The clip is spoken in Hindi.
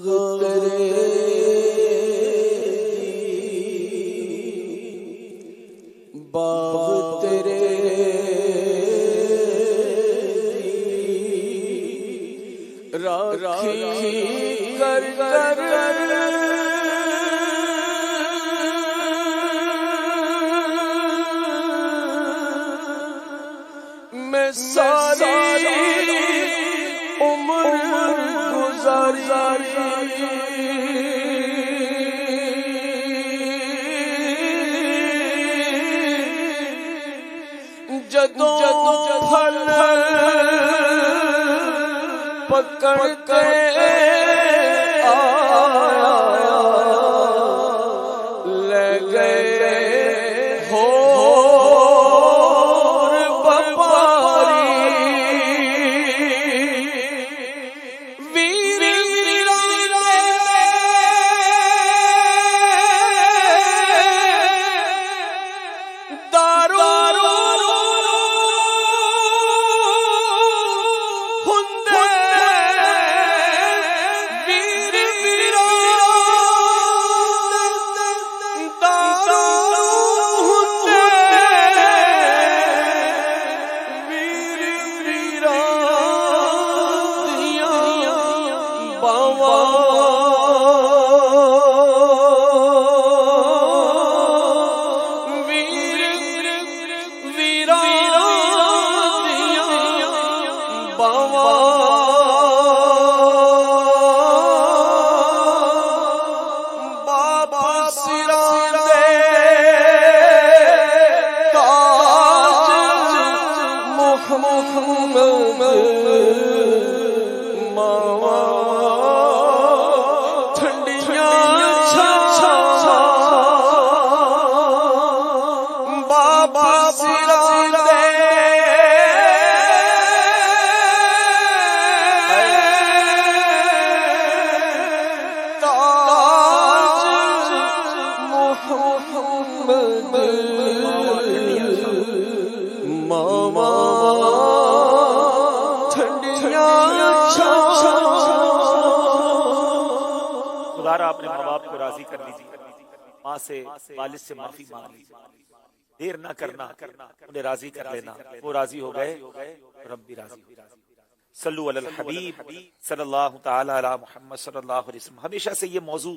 तेरे बाग तेरे राखी कर मैं सारी उम्र गुजारी जदों फल पकड़ के आया ले गए हो अपने माँ बाप को राजी कर लीजिए, माँ से वालिद से माफी मांग लीजिए, देर ना करना, उन्हें राजी कर लेना। वो राजी हो गए, रब भी राजी हो। सल्लु अलल हबीब सल्लल्लाहु तआला अला मुहम्मद सल्लल्लाहु अलैहि वसल्लम। हमेशा से ये मौजू